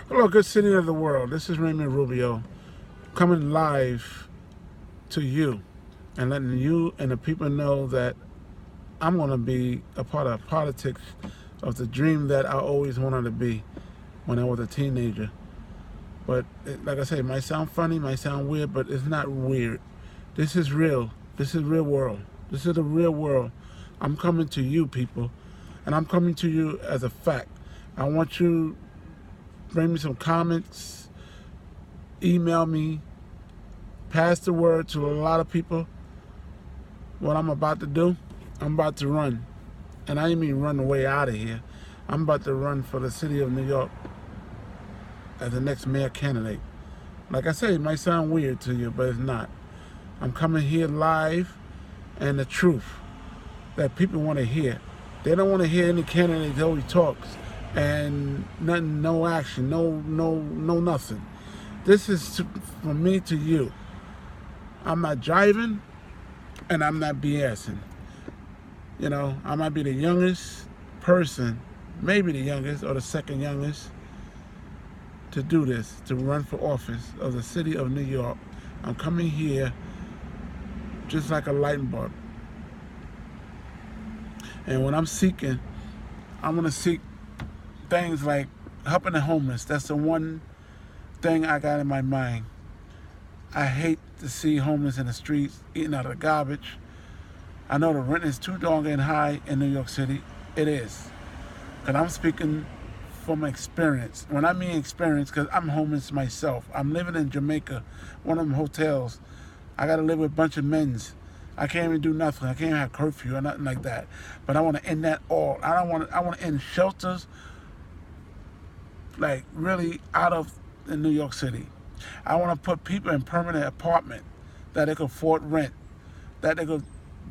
Hello, good city of the world. This is Raymond Rubio coming live to you and letting you and the people know that I'm going to be a part of politics of the dream that I always wanted to be when I was a teenager. But like I say, it might sound funny, might sound weird, but it's not weird. This is real. This is real world. This is the real world. I'm coming to you, people, and I'm coming to you as a fact. I want you bring me some comments, email me, pass the word to a lot of people. What I'm about to do, I'm about to run. And I didn't mean run away out of here. I'm about to run for the city of New York as the next mayor candidate. Like I said, it might sound weird to you, but it's not. I'm coming here live and the truth that people want to hear. They don't want to hear any candidate that always talks and nothing, no action, no nothing. This is from me to you. I'm not driving and I'm not BSing. You know, I might be the youngest person, maybe the youngest or the second youngest to do this, to run for office of the city of New York. I'm coming here just like a light bulb. And when I'm seeking, I'm going to seek things like helping the homeless. That's the one thing I got in my mind. I hate to see homeless in the streets eating out of the garbage. I know the rent is too doggone high in New York City. It is. Because I'm speaking from experience. When I mean experience, because I'm homeless myself. I'm living in Jamaica, one of them hotels. I got to live with a bunch of men's. I can't even do nothing. I can't even have curfew or nothing like that. But I want to end that all. I want to end shelters, like really out of in New York City. I want to put people in permanent apartment that they could afford rent, that they could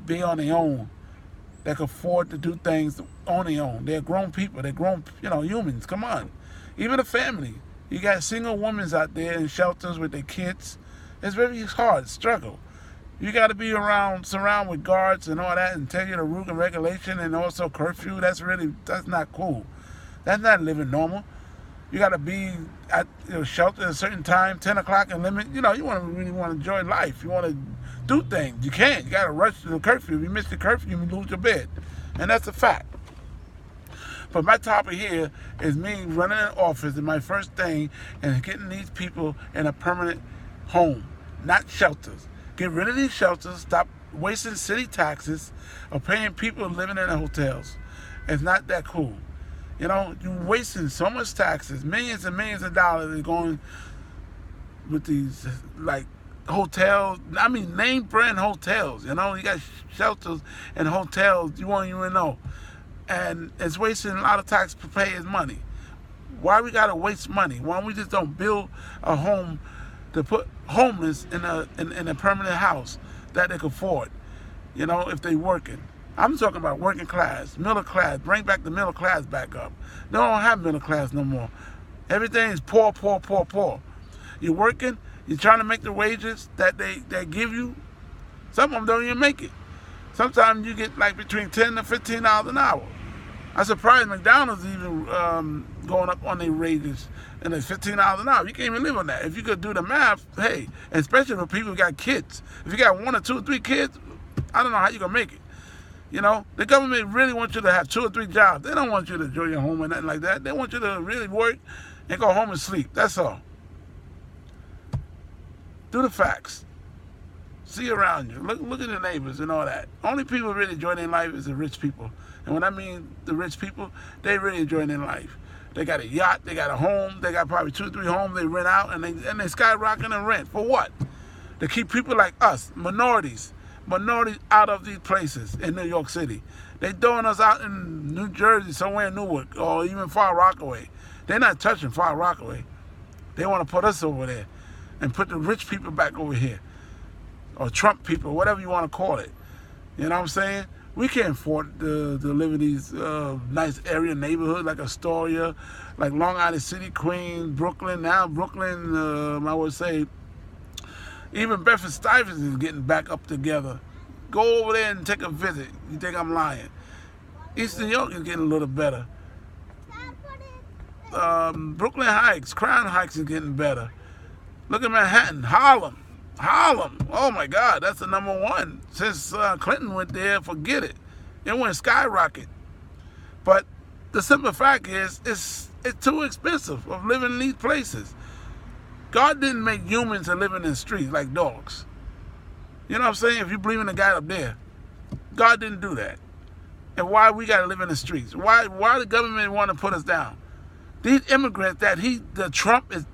be on their own, that could afford to do things on their own. They're grown people. They're grown, humans. Come on. Even a family. You got single women out there in shelters with their kids. It's very hard, struggle. You got to be surrounded with guards and all that and tell you the rule and regulation and also curfew. That's not cool. That's not living normal. You got to be at shelter at a certain time, 10 o'clock and limit. You really want to enjoy life. You want to do things. You can't. You got to rush to the curfew. If you miss the curfew, you lose your bed. And that's a fact. But my topic here is me running an office, and my first thing is getting these people in a permanent home, not shelters. Get rid of these shelters. Stop wasting city taxes or paying people living in the hotels. It's not that cool. You're wasting so much taxes. Millions and millions of dollars are going with these, like, hotels. I mean, name brand hotels. You got shelters and hotels you won't even know. And it's wasting a lot of taxpayers' money. Why we got to waste money? Why we just don't build a home to put homeless in a permanent house that they can afford, if they working. I'm talking about working class, middle class. Bring back the middle class back up. They don't have middle class no more. Everything is poor, poor, poor, poor. You're working, you're trying to make the wages that they give you. Some of them don't even make it. Sometimes you get like between $10 to $15 an hour. I'm surprised McDonald's even going up on their wages and it's $15 an hour. You can't even live on that. If you could do the math, hey, especially for people who got kids. If you got 1 or 2 or 3 kids, I don't know how you're going to make it. The government really wants you to have 2 or 3 jobs. They don't want you to enjoy your home or nothing like that. They want you to really work and go home and sleep. That's all. Do the facts. See around you. Look at the neighbors and all that. Only people really enjoy their life is the rich people. And when I mean the rich people, they really enjoy their life. They got a yacht, they got a home, they got probably 2 or 3 homes they rent out, and they skyrocketing in rent. For what? To keep people like us, minorities out of these places in New York City. They throwing us out in New Jersey, somewhere in Newark, or even Far Rockaway. They're not touching Far Rockaway. They want to put us over there and put the rich people back over here. Or Trump people, whatever you want to call it. You know what I'm saying? We can't afford to live in these nice area neighborhoods like Astoria, like Long Island City, Queens, Brooklyn. Now Brooklyn, I would say, even Bedford-Stuyvesant is getting back up together. Go over there and take a visit. You think I'm lying? Eastern New York is getting a little better. Brooklyn Heights, Crown Heights is getting better. Look at Manhattan, Harlem. Oh my God, that's the number one. Since Clinton went there, forget it. It went skyrocket. But the simple fact is, it's too expensive of living in these places. God didn't make humans to live in the streets like dogs. You know what I'm saying? If you believe in the guy up there, God didn't do that. And why we got to live in the streets? Why the government want to put us down? These immigrants that the Trump is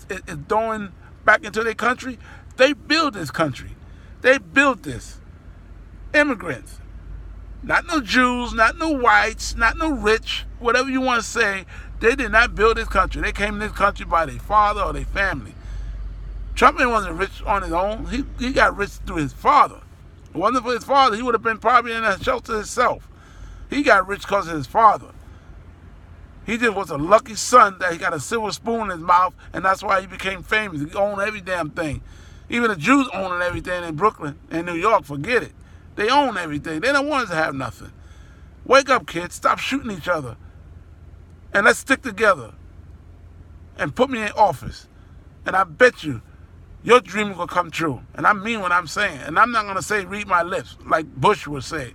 throwing back into their country, they built this country. They built this. Immigrants. Not no Jews, not no whites, not no rich, whatever you want to say. They did not build this country. They came to this country by their father or their family. Trump wasn't rich on his own. He got rich through his father. If it wasn't for his father, he would have been probably in a shelter himself. He got rich because of his father. He just was a lucky son that he got a silver spoon in his mouth, and that's why he became famous. He owned every damn thing. Even the Jews owning everything in Brooklyn and New York, forget it. They own everything. They're the ones that have nothing. Wake up, kids. Stop shooting each other. And let's stick together. And put me in office. And I bet you, your dream will come true. And I mean what I'm saying. And I'm not going to say read my lips like Bush would say.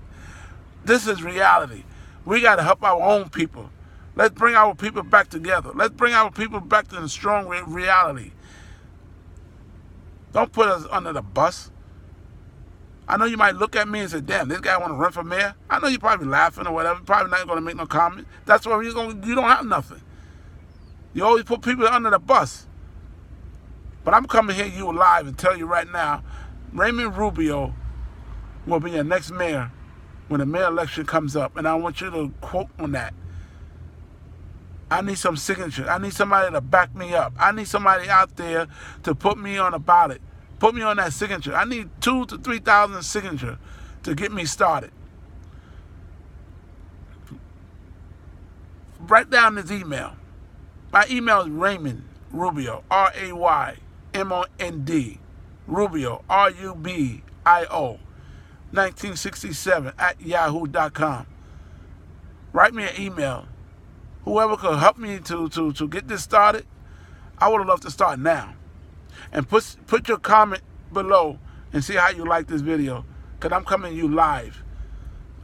This is reality. We got to help our own people. Let's bring our people back together. Let's bring our people back to the strong reality. Don't put us under the bus. I know you might look at me and say, damn, this guy want to run for mayor. I know you're probably laughing or whatever. Probably not going to make no comment. That's why you don't have nothing. You always put people under the bus. But I'm coming here you live and tell you right now, Raymond Rubio will be your next mayor when the mayor election comes up. And I want you to quote on that. I need some signatures. I need somebody to back me up. I need somebody out there to put me on a ballot. Put me on that signature. I need 2,000 to 3,000 signatures to get me started. Write down this email. My email is Raymond Rubio, RAYMOND, Rubio, RUBIO, 1967 at yahoo.com. Write me an email. Whoever could help me to get this started, I would love to start now. And put your comment below and see how you like this video, because I'm coming to you live.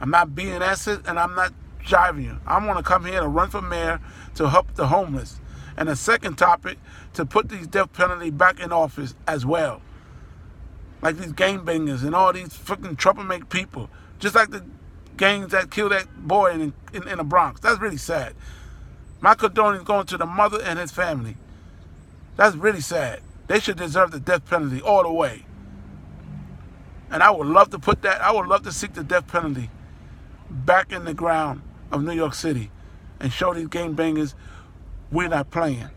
I'm not BS it and I'm not jiving you. I want to come here to run for mayor to help the homeless. And the second topic, to put these death penalty back in office as well. Like these gangbangers and all these freaking troublemaker people. Just like the gangs that killed that boy in the Bronx. That's really sad. My condolences going to the mother and his family. That's really sad. They should deserve the death penalty all the way. And I would love to put that, I would love to seek the death penalty back in the ground of New York City and show these gangbangers we're not playing.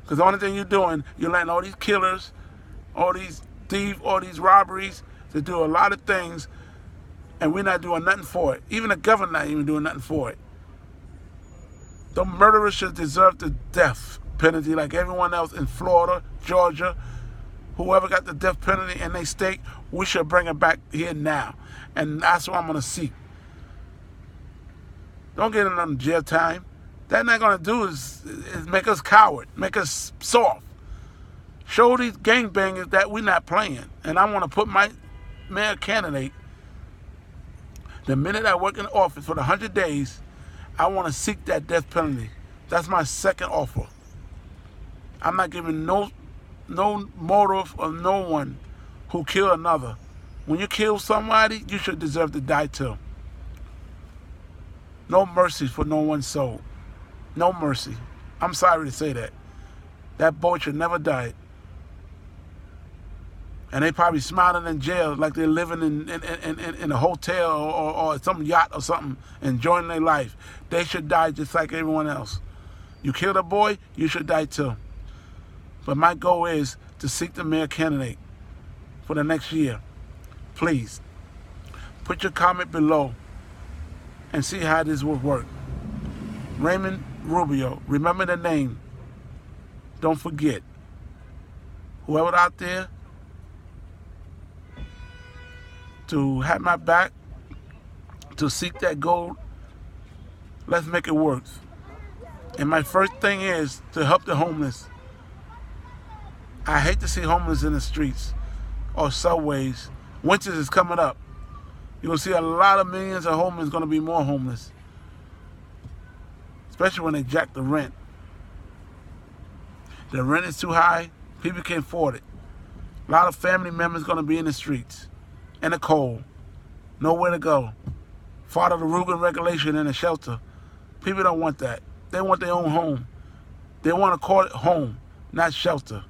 Because the only thing you're doing, you're letting all these killers, all these thieves, all these robberies, to do a lot of things, and we're not doing nothing for it. Even the government not even doing nothing for it. The murderers should deserve the death penalty like everyone else in Florida, Georgia. Whoever got the death penalty in their state, we should bring it back here now. And that's what I'm going to seek. Don't get in jail time. That's not going to do is make us coward, make us soft. Show these gangbangers that we're not playing. And I want to put my mayor candidate, the minute I work in office for the 100 days, I want to seek that death penalty. That's my second offer. I'm not giving no motive of no one who killed another. When you kill somebody, you should deserve to die too. No mercy for no one's soul. No mercy. I'm sorry to say that. That boy should never die. And they probably smiling in jail like they're living in a hotel or some yacht or something, enjoying their life. They should die just like everyone else. You killed a boy, you should die too. But my goal is to seek the mayor candidate for the next year. Please, put your comment below and see how this will work. Raymond Rubio, remember the name. Don't forget. Whoever out there to have my back, to seek that goal, let's make it work. And my first thing is to help the homeless. I hate to see homeless in the streets or subways. Winters is coming up. You're going to see a lot of millions of homeless, going to be more homeless. Especially when they jack the rent. The rent is too high. People can't afford it. A lot of family members going to be in the streets. In the cold. Nowhere to go. Part of the Rubio regulation in a shelter. People don't want that. They want their own home. They want to call it home, not shelter.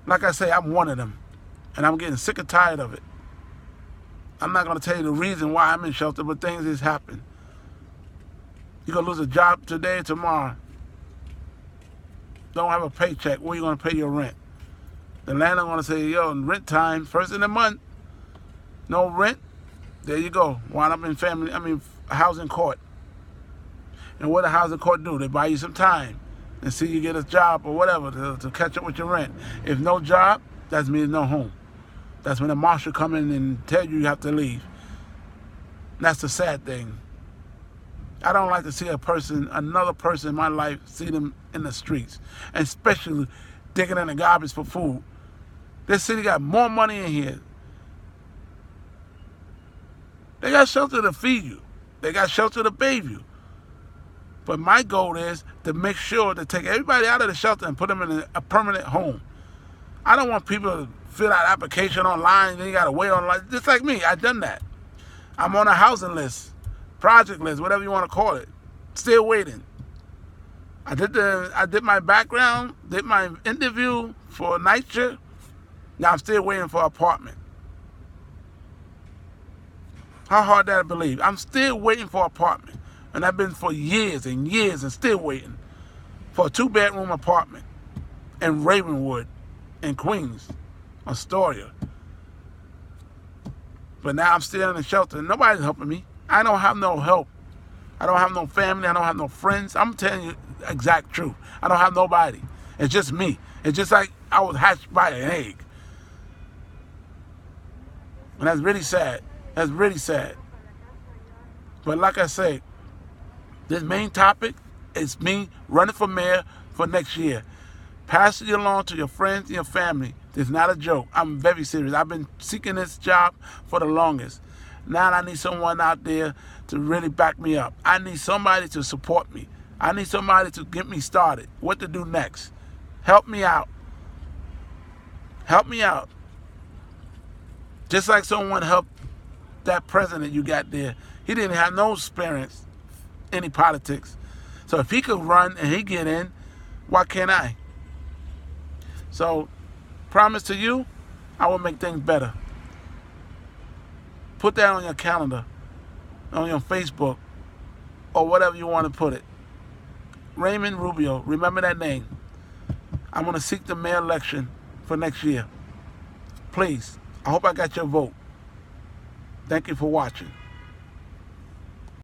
Like I say, I'm one of them. And I'm getting sick and tired of it. I'm not going to tell you the reason why I'm in shelter, but things just happen. You're going to lose a job today, tomorrow. Don't have a paycheck. Where are you going to pay your rent? The landlord going to say, yo, rent time, first in the month. No rent. There you go. Wind up in housing court. And what the housing court do? They buy you some time and see you get a job or whatever to catch up with your rent. If no job, that means no home. That's when the marshal come in and tell you have to leave. And that's the sad thing. I don't like to see another person in my life, see them in the streets, and especially digging in the garbage for food. This city got more money in here. They got shelter to feed you. They got shelter to bathe you. But my goal is to make sure to take everybody out of the shelter and put them in a permanent home. I don't want people to fill out application online and then you got to wait online. Just like me, I've done that. I'm on a housing list, project list, whatever you want to call it. Still waiting. I did my background, did my interview for a night shift. Now I'm still waiting for an apartment. How hard that to believe? I'm still waiting for an apartment. And I've been for years and years and still waiting for a 2-bedroom apartment in Ravenwood in Queens, Astoria. But now I'm still in the shelter and nobody's helping me. I don't have no help. I don't have no family. I don't have no friends. I'm telling you the exact truth. I don't have nobody. It's just me. It's just like I was hatched by an egg. And that's really sad. That's really sad. But like I say, this main topic is me running for mayor for next year. Pass it along to your friends and your family. It's not a joke. I'm very serious. I've been seeking this job for the longest. Now I need someone out there to really back me up. I need somebody to support me. I need somebody to get me started. What to do next. Help me out. Help me out. Just like someone helped that president you got there. He didn't have no experience any politics. So if he could run and he get in, why can't I? So, promise to you, I will make things better. Put that on your calendar, on your Facebook, or whatever you want to put it. Raymond Rubio, remember that name. I'm going to seek the mayor election for next year. Please, I hope I got your vote. Thank you for watching.